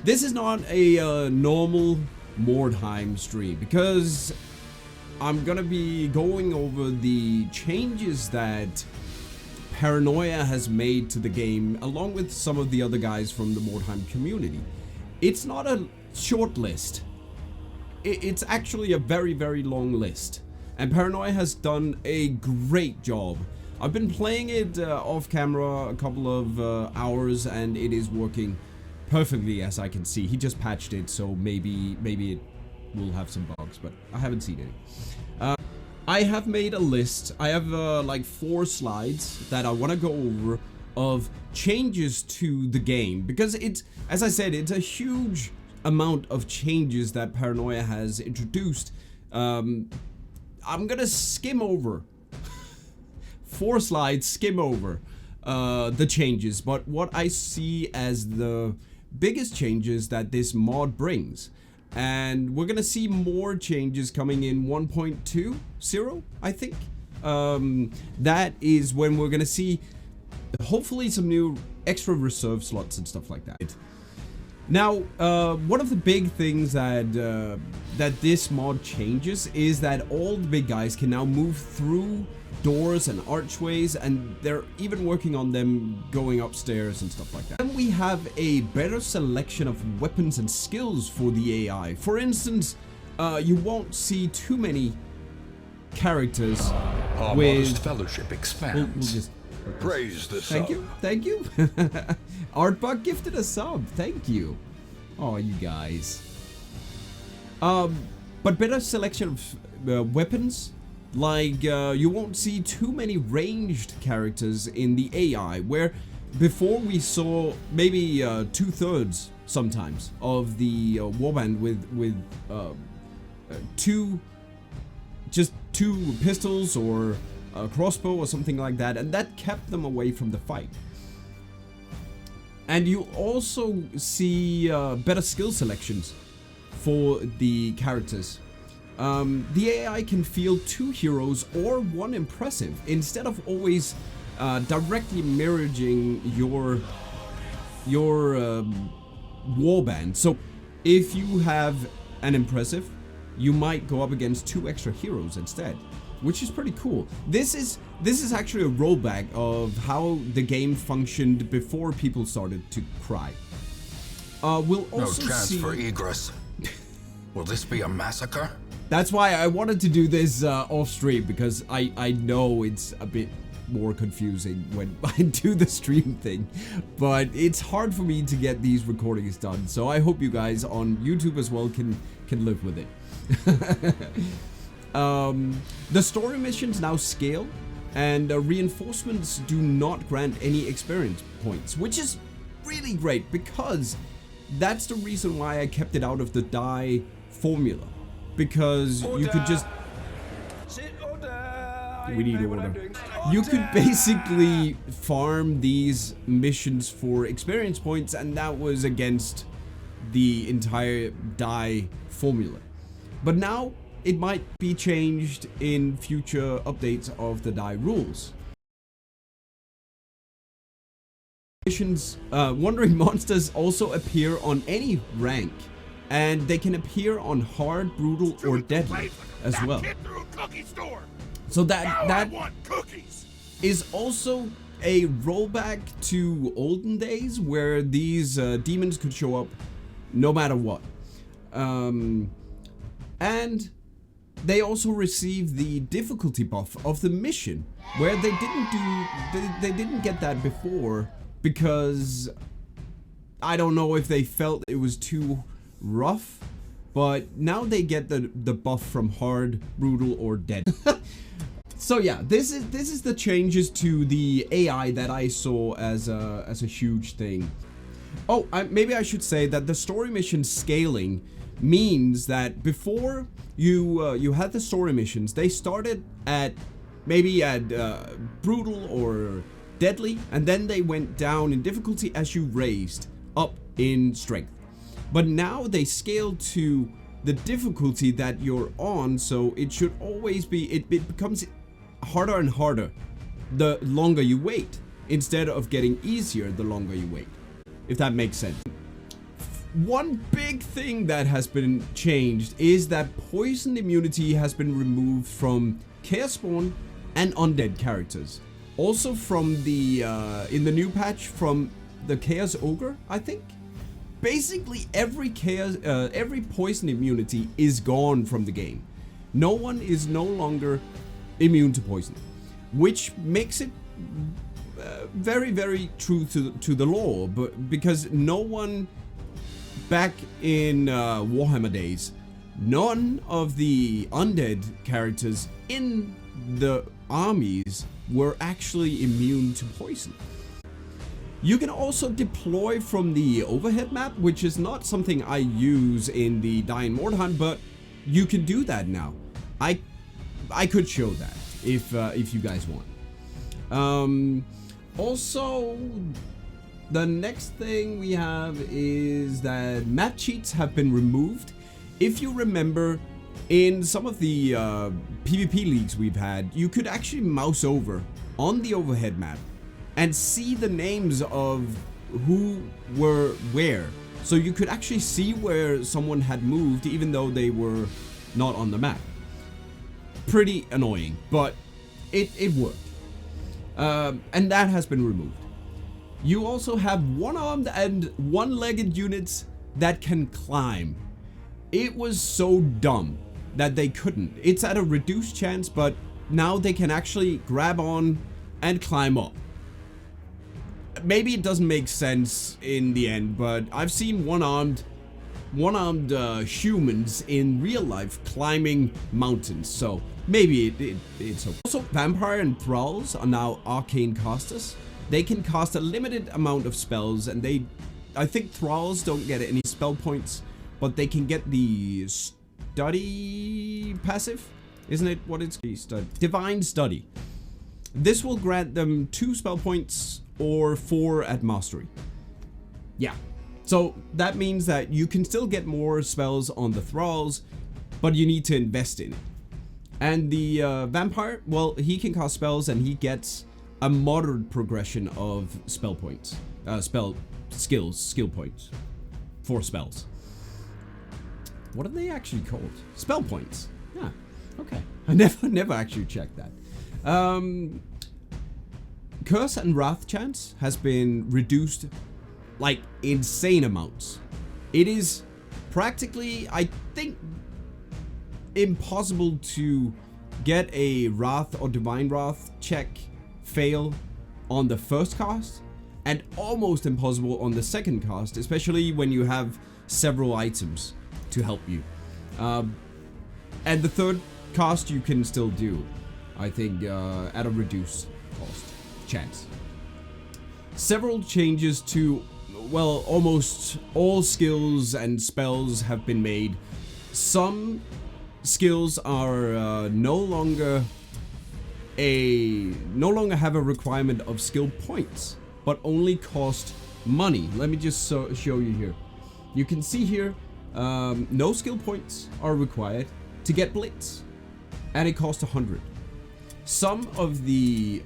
This is not a normal Mordheim stream because I'm gonna be going over the changes that Paranoia has made to the game along with some of the other guys from the Mordheim community. It's not a short list. It's actually a very long list. And Paranoia has done a great job. I've been playing it off camera a couple of hours and it is working perfectly as I can see. He just patched it, so maybe it will have some bugs, but I haven't seen any. I have made a list. I have like 4 slides that I want to go over of changes to the game because it's, as I said, it's a huge amount of changes that Paranoia has introduced. I'm gonna skim over 4 slides, skim over the changes, but what I see as the biggest changes that this mod brings. And we're gonna see more changes coming in 1.20, I think. That is when we're gonna see hopefully some new extra reserve slots and stuff like that. Now, one of the big things that this mod changes is that all the big guys can now move through doors and archways, and they're even working on them going upstairs and stuff like that. And we have a better selection of weapons and skills for the AI. For instance, you won't see too many characters with fellowship expands. Praise the sub. Thank you. Artbug gifted a sub. Thank you. Oh, you guys. But better selection of weapons. Like, you won't see too many ranged characters in the AI, where before we saw maybe 2/3 sometimes of the warband with two pistols or a crossbow or something like that, and that kept them away from the fight. And you also see better skill selections for the characters. The AI can field 2 heroes or 1 impressive instead of always directly mirroring your warband. So if you have an impressive, you might go up against 2 extra heroes instead, which is pretty cool. This is actually a rollback of how the game functioned before people started to cry. We'll also no chance for egress. Will this be a massacre? That's why I wanted to do this off stream, because I know it's a bit more confusing when I do the stream thing, but it's hard for me to get these recordings done, so I hope you guys on YouTube as well can live with it. The story missions now scale, and reinforcements do not grant any experience points, which is really great because that's the reason why I kept it out of the die formula, because you could just you could basically farm these missions for experience points, and that was against the entire die formula. But now it might be changed in future updates of the die rules. Missions, wandering monsters also appear on any rank, and they can appear on hard, brutal, or deadly as well. So that is also a rollback to olden days where these demons could show up no matter what. And they also receive the difficulty buff of the mission, where they didn't get that before, because I don't know if they felt it was too rough, but now they get the buff from hard, brutal, or dead. So yeah, this is the changes to the AI that I saw as a huge thing. Oh, maybe I should say that the story mission scaling means that before you had the story missions, they started at maybe at brutal or deadly, and then they went down in difficulty as you raised up in strength. But now they scale to the difficulty that you're on, so it should always be, it becomes harder and harder the longer you wait, instead of getting easier the longer you wait, if that makes sense. one big thing that has been changed is that poison immunity has been removed from Chaos Spawn and Undead characters. Also from the, in the new patch, from the Chaos Ogre, I think. Basically every poison immunity is gone from the game. No one is no longer immune to poison, which makes it very, very true to the lore, but because no one back in Warhammer days, none of the undead characters in the armies were actually immune to poison. You can also deploy from the overhead map, which is not something I use in the Dying Mordheim, but you can do that now. I could show that if you guys want. Also, the next thing we have is that map cheats have been removed. If you remember, in some of the PvP leagues we've had, you could actually mouse over on the overhead map and see the names of who were where. So you could actually see where someone had moved even though they were not on the map. Pretty annoying, but it worked. And that has been removed. You also have one-armed and one-legged units that can climb. It was so dumb that they couldn't. It's at a reduced chance, but now they can actually grab on and climb up. Maybe it doesn't make sense in the end, but I've seen one-armed humans in real life climbing mountains, so maybe it's okay. Also, Vampire and Thralls are now arcane casters. They can cast a limited amount of spells, and I think Thralls don't get any spell points, but they can get the study passive, isn't it? What it's Divine Study. This will grant them 2 spell points or 4 at mastery. Yeah. So that means that you can still get more spells on the Thralls, but you need to invest in it. And the Vampire, well, he can cast spells and he gets a moderate progression of spell points. Skill points for spells. What are they actually called? Spell points. Yeah, okay. I never actually checked that. Curse and Wrath chance has been reduced like insane amounts. It is practically, I think, impossible to get a Wrath or Divine Wrath check fail on the first cast, and almost impossible on the second cast, especially when you have several items to help you. And the third cast you can still do, I think, at a reduced cost chance. Several changes to, well, almost all skills and spells have been made. Some skills are no longer have a requirement of skill points, but only cost money. Let me just show you here. You can see here, no skill points are required to get Blitz, and it costs 100. Some of the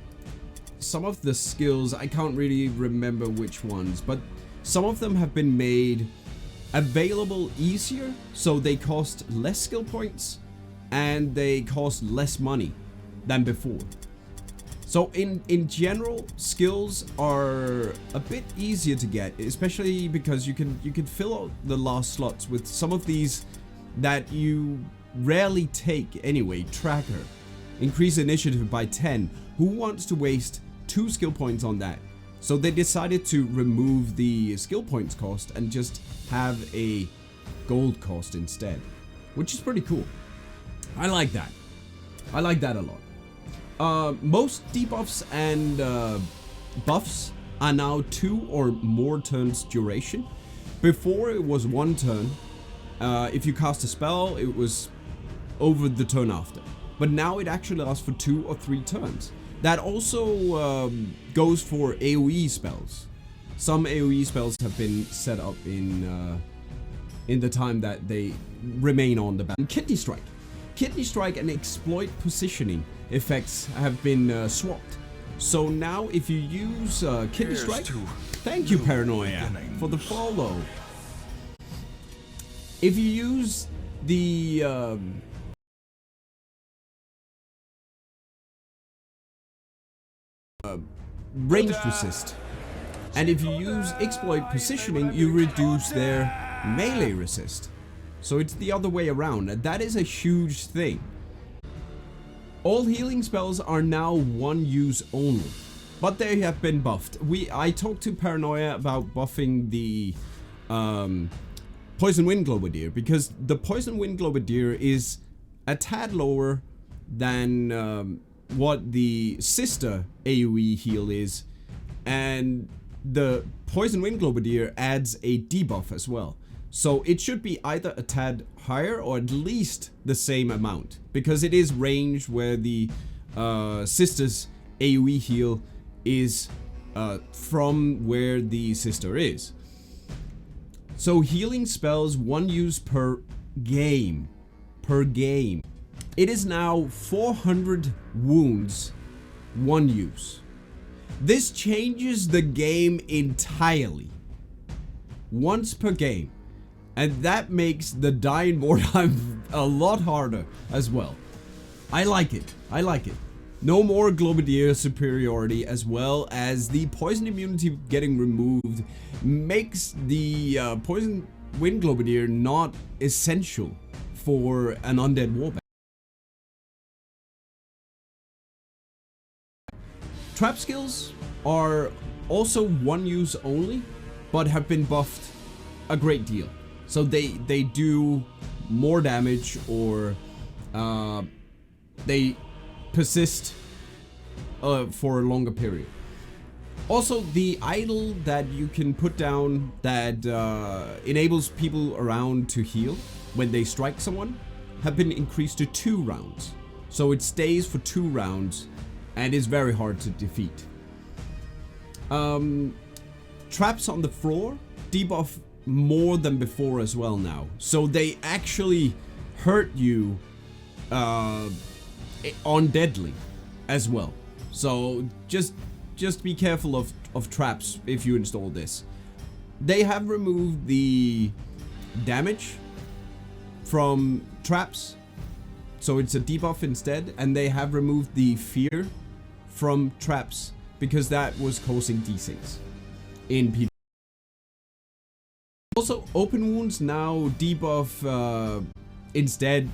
skills, I can't really remember which ones, but some of them have been made available easier, so they cost less skill points and they cost less money than before. So in general, skills are a bit easier to get, especially because you can fill out the last slots with some of these that you rarely take anyway. Tracker, increase initiative by 10. Who wants to waste 2 skill points on that? So they decided to remove the skill points cost and just have a gold cost instead, which is pretty cool. I like that. I like that a lot. Most debuffs and buffs are now 2 or more turns duration. Before it was 1 turn. If you cast a spell, it was over the turn after. But now it actually lasts for 2 or 3 turns. That also goes for AoE spells. Some AoE spells have been set up in the time that they remain on the battle. Kidney Strike. Kidney Strike and Exploit positioning effects have been swapped. So now if you use Kidney Strike, thank you Paranoia for the follow. If you use the ranged resist, and if you use exploit positioning, you reduce their melee resist. So it's the other way around, and that is a huge thing. All healing spells are now one use only, but they have been buffed. I talked to Paranoia about buffing the Poison Wind Globadier, because the Poison Wind Globadier is a tad lower than what the sister AoE heal is, and the Poison Wind Globadier adds a debuff as well. So it should be either a tad higher or at least the same amount, because it is ranged where the sister's AoE heal is from where the sister is. So healing spells one use per game. It is now 400 wounds, one use. This changes the game entirely. Once per game. And that makes the die in Mordheim a lot harder as well. I like it. I like it. No more Globadier superiority, as well as the poison immunity getting removed makes the Poison Wind Globadier not essential for an undead warband. Trap skills are also one use only, but have been buffed a great deal. So they do more damage, or they persist for a longer period. Also, the idol that you can put down that enables people around to heal when they strike someone have been increased to 2 rounds. So it stays for 2 rounds and is very hard to defeat. Traps on the floor debuff more than before as well now, so they actually hurt you undeadly as well. So just be careful of traps if you install this. They have removed the damage from traps, so it's a debuff instead, and they have removed the fear from traps because that was causing desyncs in PvP. Also, open wounds now debuff instead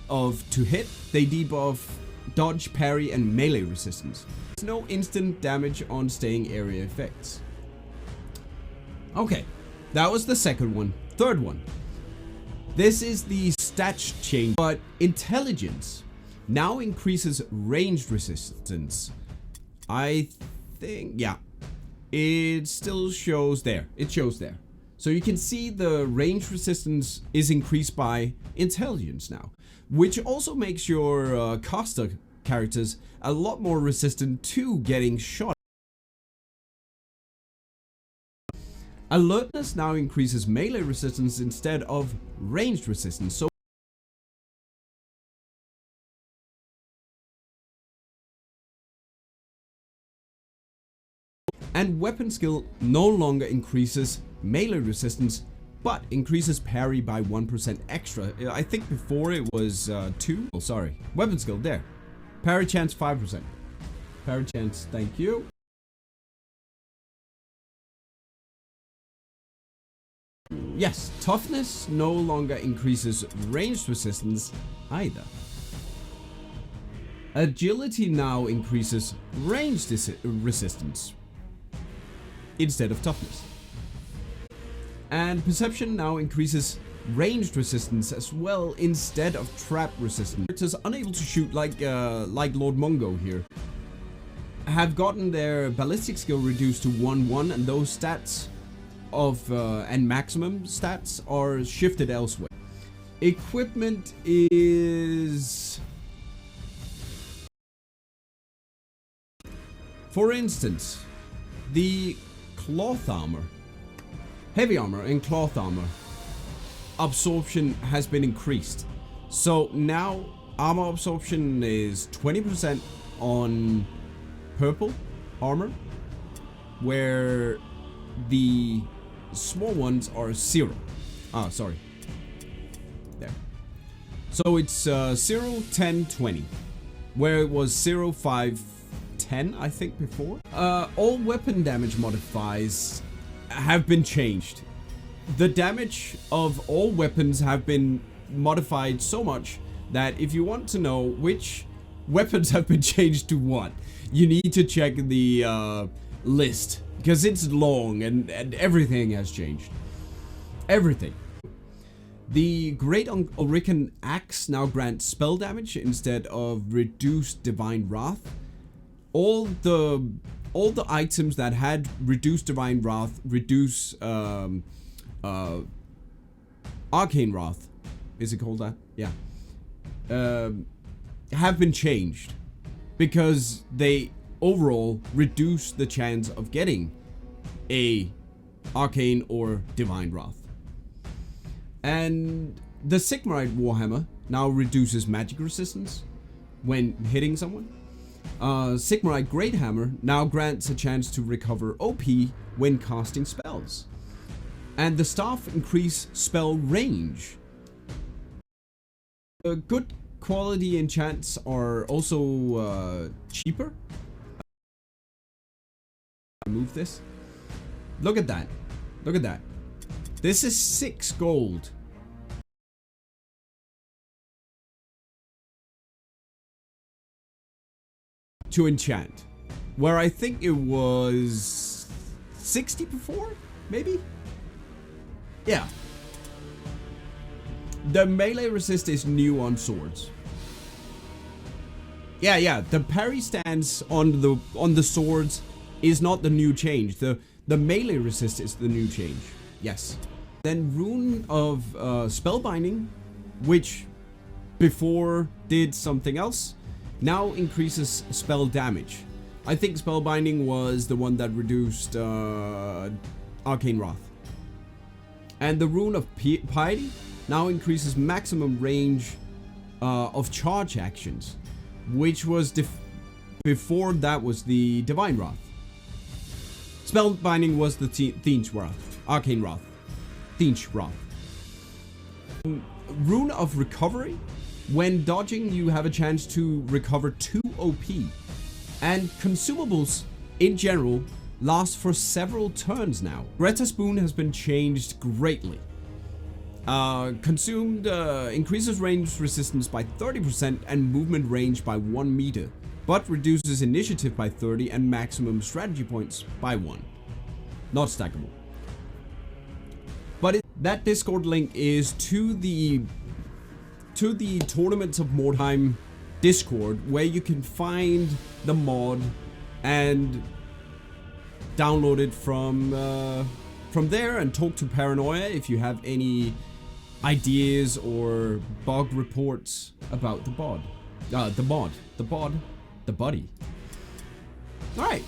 of to hit, they debuff dodge, parry, and melee resistance. There's no instant damage on staying area effects. Okay, that was the second one. Third one. This is the stats change, but intelligence now increases ranged resistance. I think, yeah, it still shows there. It shows there. So you can see the range resistance is increased by intelligence now, which also makes your caster characters a lot more resistant to getting shot. Alertness now increases melee resistance instead of ranged resistance. So and weapon skill no longer increases melee resistance, but increases parry by 1% extra. I think before it was 2. Oh, sorry. Weapon skill there. Parry chance 5%. Parry chance, thank you. Yes, toughness no longer increases ranged resistance either. Agility now increases ranged resistance instead of toughness. And perception now increases ranged resistance as well instead of trap resistance. Characters unable to shoot like Lord Mungo here have gotten their ballistic skill reduced to 1/1, and those stats of and maximum stats are shifted elsewhere. Equipment is, for instance, the cloth armor. Heavy armor and cloth armor absorption has been increased. So now armor absorption is 20% on purple armor, where the small ones are 0. Ah, sorry. So it's 0, 10, 20, where it was 0, 5, 10, I think before. All weapon damage modifiers have been changed. The damage of all weapons have been modified so much that if you want to know which weapons have been changed to what, you need to check the list, because it's long and everything has changed. Everything. The Great Ulrican Axe now grants spell damage instead of reduced Divine Wrath. All the items that had reduced Divine Wrath reduce Arcane Wrath, is it called that? Yeah. Have been changed because they overall reduce the chance of getting a Arcane or Divine Wrath. And the Sigmarite Warhammer now reduces magic resistance when hitting someone. Sigmarite Great Hammer now grants a chance to recover OP when casting spells. And the staff increase spell range. Good quality enchants are also cheaper. Move this. Look at that. Look at that. This is 6 gold. To enchant. Where I think it was 60 before? Maybe? Yeah. The melee resist is new on swords. Yeah. The parry stance on the swords is not the new change. The melee resist is the new change. Yes. Then Rune of Spellbinding, which before did something else, now increases spell damage. I think Spellbinding was the one that reduced Arcane Wrath. And the Rune of Piety now increases maximum range of charge actions, which was before that was the Divine Wrath. Spellbinding was the Thinch Wrath, Arcane Wrath, Thinch Wrath. Rune of Recovery. When dodging, you have a chance to recover 2 OP. And consumables, in general, last for several turns now. Greta's Boon has been changed greatly. Consumed increases range resistance by 30% and movement range by 1 meter, but reduces initiative by 30 and maximum strategy points by 1. Not stackable. But that Discord link is to the Tournaments of Mordheim Discord, where you can find the mod and download it from there and talk to Paranoia if you have any ideas or bug reports about the buddy. Alright.